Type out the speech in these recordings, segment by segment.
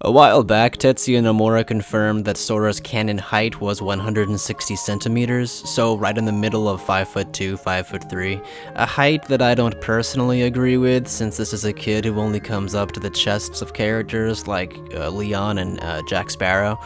A while back, Tetsuya Nomura confirmed that Sora's canon height was 160 centimeters, so right in the middle of 5'2", 5'3", a height that I don't personally agree with, since this is a kid who only comes up to the chests of characters like Leon and Jack Sparrow.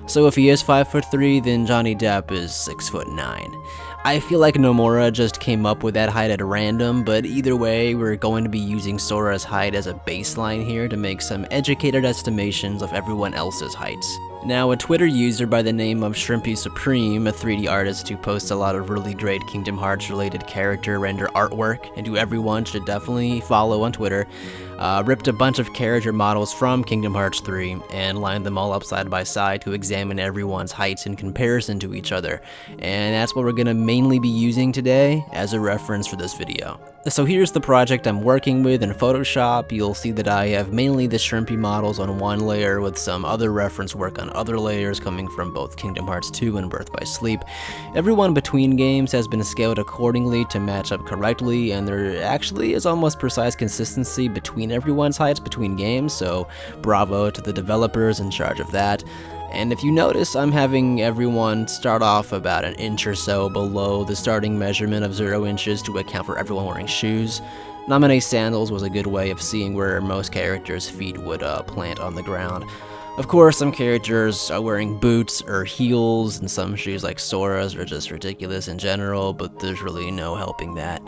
So if he is 5'3", then Johnny Depp is 6'9". I feel like Nomura just came up with that height at random, but either way, we're going to be using Sora's height as a baseline here to make some educated estimations of everyone else's heights. Now, a Twitter user by the name of Shrimpy Supreme, a 3D artist who posts a lot of really great Kingdom Hearts related character render artwork, and who everyone should definitely follow on Twitter, ripped a bunch of character models from Kingdom Hearts 3 and lined them all up side by side to examine everyone's heights in comparison to each other. And that's what we're going to mainly be using today as a reference for this video. So here's the project I'm working with in Photoshop. You'll see that I have mainly the Shrimpy models on one layer with some other reference work on other layers coming from both Kingdom Hearts 2 and Birth by Sleep. Everyone between games has been scaled accordingly to match up correctly, and there actually is almost precise consistency between everyone's heights between games, so bravo to the developers in charge of that. And if you notice, I'm having everyone start off about an inch or so below the starting measurement of 0 inches to account for everyone wearing shoes. Nominate sandals was a good way of seeing where most characters' feet would plant on the ground. Of course, some characters are wearing boots or heels, and some shoes like Sora's are just ridiculous in general, but there's really no helping that.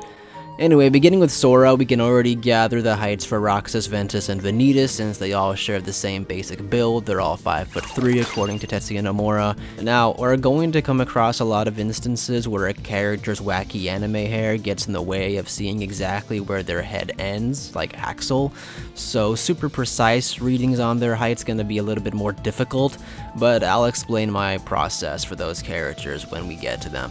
Anyway, beginning with Sora, we can already gather the heights for Roxas, Ventus, and Vanitas since they all share the same basic build. They're all 5'3" according to Tetsuya Nomura. Now, we're going to come across a lot of instances where a character's wacky anime hair gets in the way of seeing exactly where their head ends, like Axel. So super precise readings on their height's gonna be a little bit more difficult, but I'll explain my process for those characters when we get to them.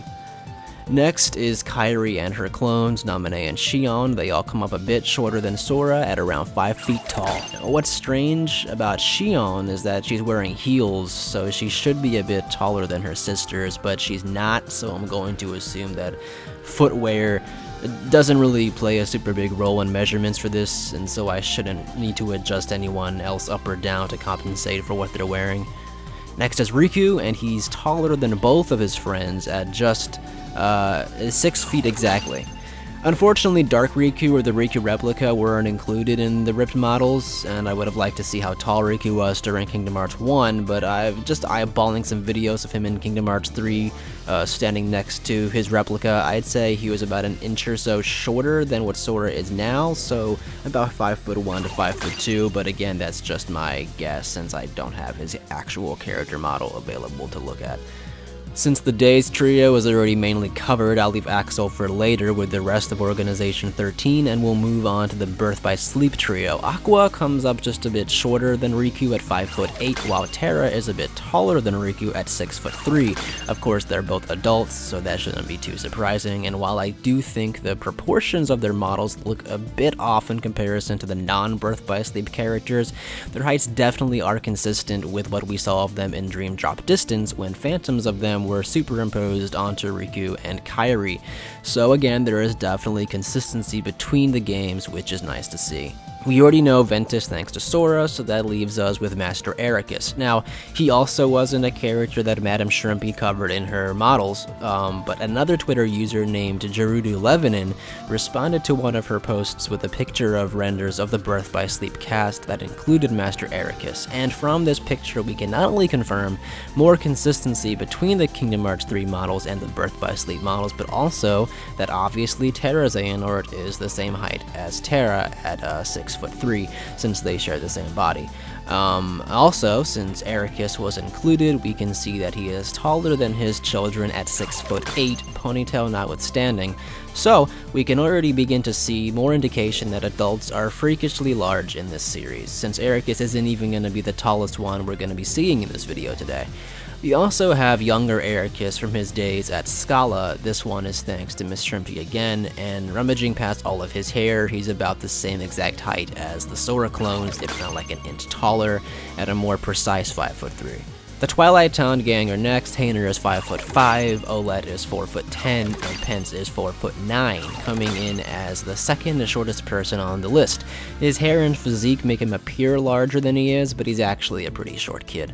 Next is Kairi and her clones, Naminé and Xion. They all come up a bit shorter than Sora at around 5 feet tall. What's strange about Xion is that she's wearing heels, so she should be a bit taller than her sisters, but she's not, so I'm going to assume that footwear doesn't really play a super big role in measurements for this, and so I shouldn't need to adjust anyone else up or down to compensate for what they're wearing. Next is Riku, and he's taller than both of his friends at just 6 feet exactly. Unfortunately, Dark Riku or the Riku Replica weren't included in the ripped models, and I would have liked to see how tall Riku was during Kingdom Hearts 1, but I've just eyeballing some videos of him in Kingdom Hearts 3 standing next to his replica. I'd say he was about an inch or so shorter than what Sora is now, so about 5'1" to 5'2", but again, that's just my guess since I don't have his actual character model available to look at. Since the Days trio is already mainly covered, I'll leave Axel for later with the rest of Organization 13, and we'll move on to the Birth by Sleep trio. Aqua comes up just a bit shorter than Riku at 5'8", while Terra is a bit taller than Riku at 6'3". Of course, they're both adults, so that shouldn't be too surprising, and while I do think the proportions of their models look a bit off in comparison to the non-Birth by Sleep characters, their heights definitely are consistent with what we saw of them in Dream Drop Distance when phantoms of them were superimposed onto Riku and Kairi. So again, there is definitely consistency between the games, which is nice to see. We already know Ventus thanks to Sora, so that leaves us with Master Eraqus. Now, he also wasn't a character that Madame Shrimpy covered in her models, but another Twitter user named Gerudo Lebanon responded to one of her posts with a picture of renders of the Birth by Sleep cast that included Master Eraqus, and from this picture we can not only confirm more consistency between the Kingdom Hearts 3 models and the Birth by Sleep models, but also that obviously Terra-Xehanort is the same height as Terra at 6'3", since they share the same body. Also, since Eraqus was included, we can see that he is taller than his children at 6'8", ponytail notwithstanding, so we can already begin to see more indication that adults are freakishly large in this series, since Eraqus isn't even going to be the tallest one we're going to be seeing in this video today. We also have younger Eraqus from his days at Scala. This one is thanks to Miss Shrimpy again, and rummaging past all of his hair, he's about the same exact height as the Sora clones, if not like an inch taller, at a more precise 5'3". The Twilight Town gang are next. Hainer is 5'5", Olet is 4'10", and Pence is 4'9", coming in as the second shortest person on the list. His hair and physique make him appear larger than he is, but he's actually a pretty short kid.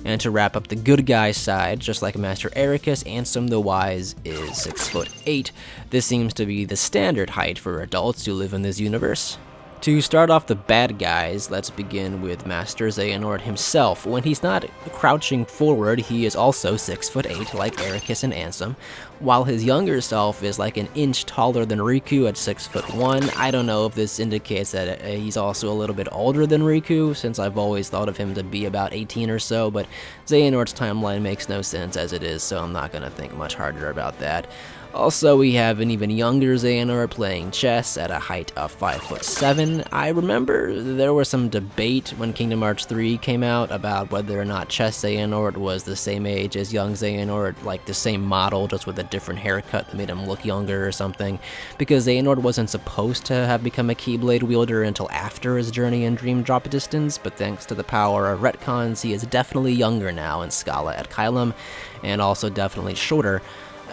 And to wrap up the good guy side, just like Master Eraqus, Ansem the Wise is 6'8". This seems to be the standard height for adults who live in this universe. To start off the bad guys, let's begin with Master Xehanort himself. When he's not crouching forward, he is also 6'8", like Eraqus and Ansem, while his younger self is like an inch taller than Riku at 6'1". I don't know if this indicates that he's also a little bit older than Riku, since I've always thought of him to be about 18 or so, but Xehanort's timeline makes no sense as it is, so I'm not gonna think much harder about that. Also, we have an even younger Xehanort playing chess at a height of 5'7". I remember there was some debate when Kingdom Hearts 3 came out about whether or not chess Xehanort was the same age as young Xehanort, like the same model, just with a different haircut that made him look younger or something, because Xehanort wasn't supposed to have become a Keyblade wielder until after his journey in Dream Drop Distance, but thanks to the power of retcons, he is definitely younger now in Scala at Xehanort, and also definitely shorter.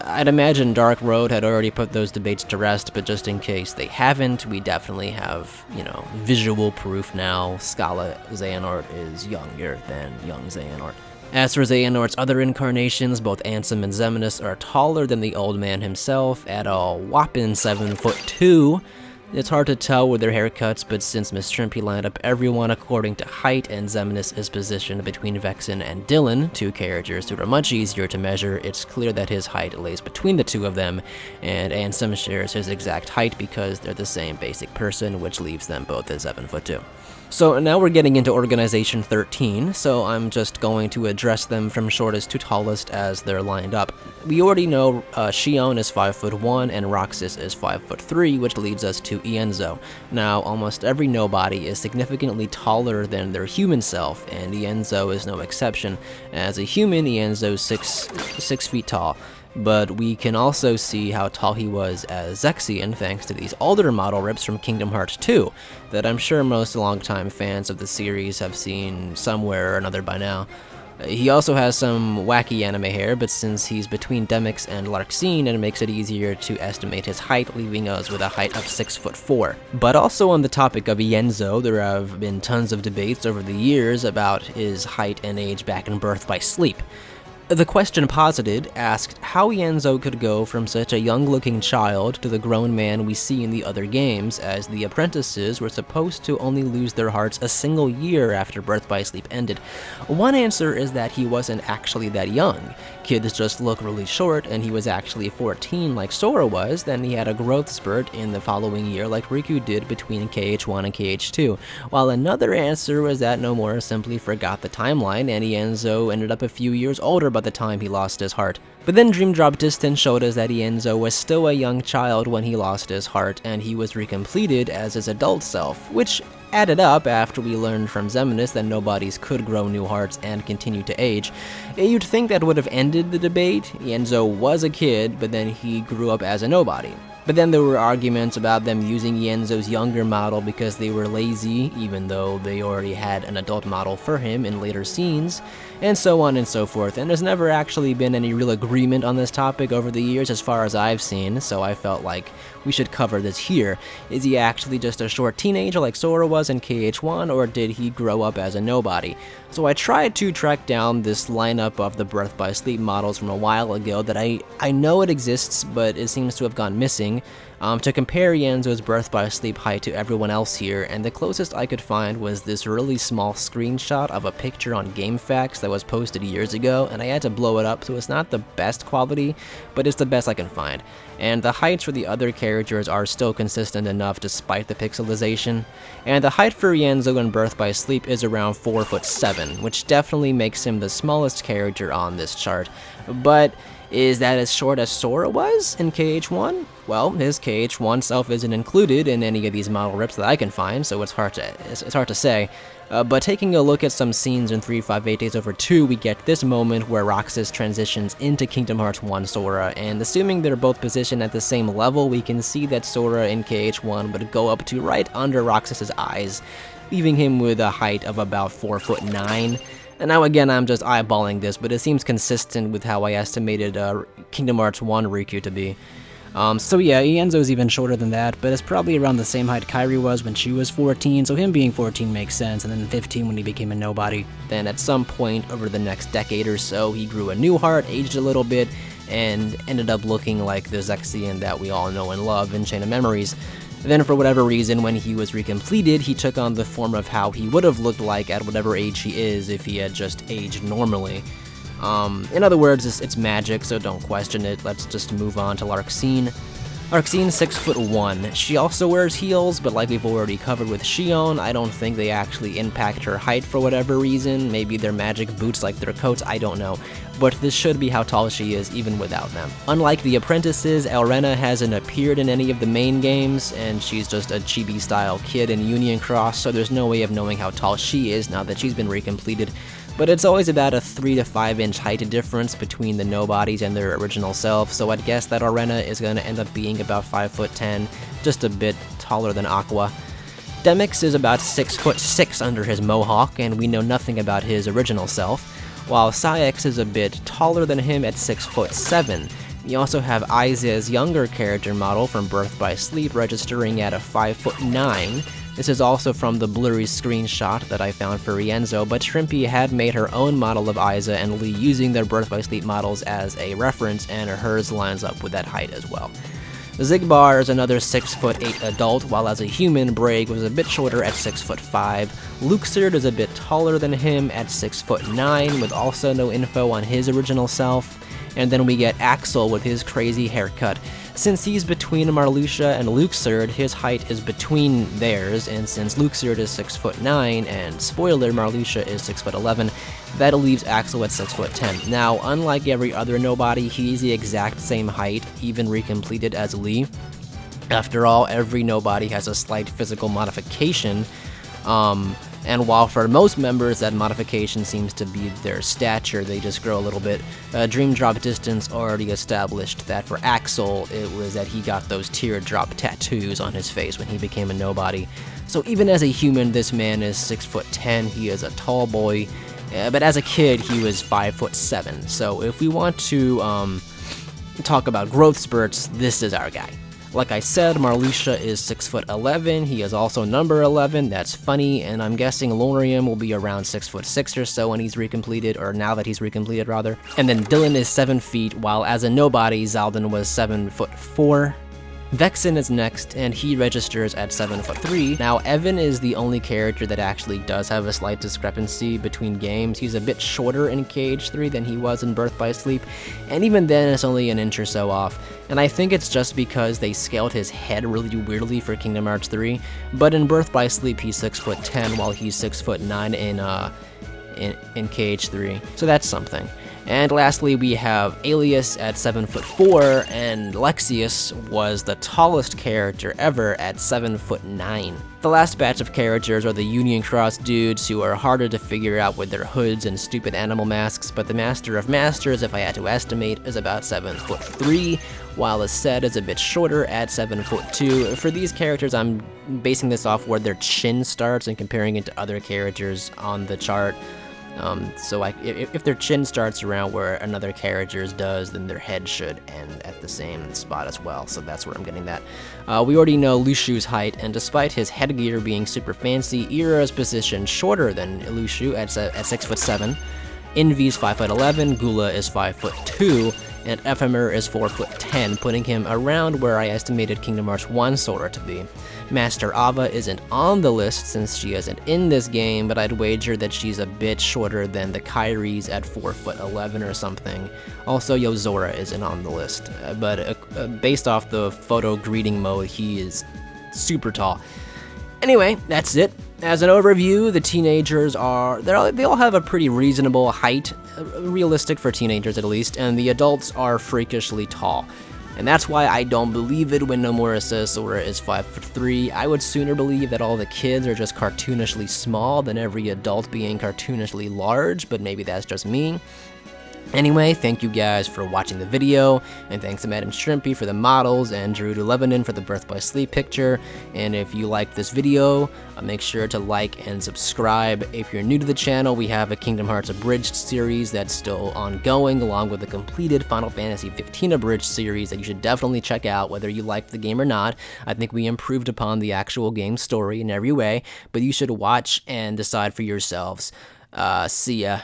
I'd imagine Dark Road had already put those debates to rest, but just in case they haven't, we definitely have, visual proof now. Scala Xehanort is younger than young Xehanort. As for Xehanort's other incarnations, both Ansem and Xemnas are taller than the old man himself at a whopping 7'2". It's hard to tell with their haircuts, but since Miss Shrimpy lined up everyone according to height, and Xemnas is positioned between Vexen and Dilan, two characters who are much easier to measure, it's clear that his height lays between the two of them, and Ansem shares his exact height because they're the same basic person, which leaves them both at 7'2". So now we're getting into Organization 13, so I'm just going to address them from shortest to tallest as they're lined up. We already know Xion is 5'1" and Roxas is 5'3", which leads us to Ienzo. Now, almost every nobody is significantly taller than their human self, and Ienzo is no exception. As a human, Ienzo's 6 feet tall. But we can also see how tall he was as Zexion thanks to these older model rips from Kingdom Hearts 2 that I'm sure most longtime fans of the series have seen somewhere or another by now. He also has some wacky anime hair, but since he's between Demyx and Larxene, it makes it easier to estimate his height, leaving us with a height of 6'4". But also on the topic of Ienzo, there have been tons of debates over the years about his height and age back in Birth by Sleep. The question posited asked how Ienzo could go from such a young-looking child to the grown man we see in the other games, as the apprentices were supposed to only lose their hearts a single year after Birth by Sleep ended. One answer is that he wasn't actually that young. Kids just look really short, and he was actually 14 like Sora was, then he had a growth spurt in the following year like Riku did between KH1 and KH2, while another answer was that Nomura simply forgot the timeline, and Ienzo ended up a few years older by the time he lost his heart. But then Dream Drop Distance showed us that Ienzo was still a young child when he lost his heart, and he was recompleted as his adult self, which added up after we learned from Xemnas that nobodies could grow new hearts and continue to age. You'd think that would have ended the debate. Ienzo was a kid, but then he grew up as a nobody. But then there were arguments about them using Ienzo's younger model because they were lazy, even though they already had an adult model for him in later scenes, and so on and so forth. And there's never actually been any real agreement on this topic over the years as far as I've seen, so I felt like we should cover this here. Is he actually just a short teenager like Sora was in KH1, or did he grow up as a nobody? So I tried to track down this lineup of the Birth by Sleep models from a while ago that I know it exists, but it seems to have gone missing, to compare Ienzo's Birth by Sleep height to everyone else here, and the closest I could find was this really small screenshot of a picture on GameFAQs that was posted years ago, and I had to blow it up, so it's not the best quality, but it's the best I can find. And the heights for the other characters are still consistent enough despite the pixelization, and the height for Ienzo in Birth by Sleep is around 4'7", which definitely makes him the smallest character on this chart. But is that as short as Sora was in KH1? Well, his KH1 self isn't included in any of these model rips that I can find, so it's hard to say. But taking a look at some scenes in 358 Days Over 2, we get this moment where Roxas transitions into Kingdom Hearts 1 Sora, and assuming they're both positioned at the same level, we can see that Sora in KH1 would go up to right under Roxas's eyes, leaving him with a height of about 4'9". And now again, I'm just eyeballing this, but it seems consistent with how I estimated Kingdom Hearts 1 Riku to be. So yeah, Ienzo's even shorter than that, but it's probably around the same height Kairi was when she was 14, so him being 14 makes sense, and then 15 when he became a nobody. Then at some point over the next decade or so, he grew a new heart, aged a little bit, and ended up looking like the Zexion that we all know and love in Chain of Memories. Then for whatever reason, when he was recompleted, he took on the form of how he would have looked like at whatever age he is if he had just aged normally. In other words, it's magic, so don't question it. Let's just move on to Larxene. Larxene's 6'1". She also wears heels, but like we've already covered with Xion, I don't think they actually impact her height for whatever reason. Maybe they're magic boots like their coats, I don't know. But this should be how tall she is, even without them. Unlike the apprentices, Elrena hasn't appeared in any of the main games, and she's just a chibi-style kid in Union Cross, so there's no way of knowing how tall she is now that she's been recompleted. But it's always about a 3 to 5 inch height difference between the nobodies and their original self, so I'd guess that Arena is going to end up being about 5'10", just a bit taller than Aqua. Demyx is about 6'6" under his mohawk, and we know nothing about his original self, while Saïx is a bit taller than him at 6'7". You also have Aiza's younger character model from Birth by Sleep registering at a 5'9". This is also from the blurry screenshot that I found for Ienzo, but Shrimpy had made her own model of Aiza and Lee using their Birth by Sleep models as a reference, and hers lines up with that height as well. Xigbar is another 6'8" adult, while as a human, Braig was a bit shorter at 6'5". Luxord is a bit taller than him at 6'9", with also no info on his original self. And then we get Axel with his crazy haircut. Since he's between Marluxia and Luxord, his height is between theirs, and since Luxord is 6'9", and spoiler, Marluxia is 6'11", that leaves Axel at 6'10". Now, unlike every other nobody, he's the exact same height, even recompleted as Lee. After all, every nobody has a slight physical modification, and while for most members that modification seems to be their stature, they just grow a little bit, Dream Drop Distance already established that for Axel, it was that he got those teardrop tattoos on his face when he became a nobody. So even as a human, this man is 6'10", he is a tall boy, but as a kid, he was 5'7". So if we want to talk about growth spurts, this is our guy. Like I said, Marluxia is 6'11", he is also number 11, that's funny, and I'm guessing Lorium will be around 6'6" or so when he's recompleted, or now that he's recompleted rather. And then Dilan is 7 feet, while as a nobody, Xaldin was 7'4". Vexen is next, and he registers at 7'3". Now, Evan is the only character that actually does have a slight discrepancy between games. He's a bit shorter in KH3 than he was in Birth by Sleep, and even then it's only an inch or so off. And I think it's just because they scaled his head really weirdly for Kingdom Hearts 3, but in Birth by Sleep he's 6'10", while he's 6'9" in KH3, so that's something. And lastly, we have Aeleus at 7'4", and Lexaeus was the tallest character ever at 7'9". The last batch of characters are the Union Cross dudes who are harder to figure out with their hoods and stupid animal masks, but the Master of Masters, if I had to estimate, is about 7'3", while Asced is a bit shorter at 7'2". For these characters, I'm basing this off where their chin starts and comparing it to other characters on the chart. So if their chin starts around where another character's does, then their head should end at the same spot as well, so that's where I'm getting that. We already know Lushu's height, and despite his headgear being super fancy, Ira is positioned shorter than Lushu at 6'7". Invi's 5'11", Gula is 5'2", and Ephemer is 4'10", putting him around where I estimated Kingdom Hearts 1 Sora to be. Master Ava isn't on the list since she isn't in this game, but I'd wager that she's a bit shorter than the Kairis at 4'11" or something. Also, Yozora isn't on the list, but based off the photo greeting mode, he is super tall. Anyway, that's it. As an overview, the teenagers they all have a pretty reasonable height, realistic for teenagers at least, and the adults are freakishly tall. And that's why I don't believe it when Nomura says Sora is 5'3". I would sooner believe that all the kids are just cartoonishly small than every adult being cartoonishly large, but maybe that's just me. Anyway, thank you guys for watching the video, and thanks to Madam Shrimpy for the models, and Drew to Lebanon for the Birth by Sleep picture. And if you like this video, make sure to like and subscribe. If you're new to the channel, we have a Kingdom Hearts Abridged series that's still ongoing, along with the completed Final Fantasy XV Abridged series that you should definitely check out, whether you liked the game or not. I think we improved upon the actual game story in every way, but you should watch and decide for yourselves. See ya.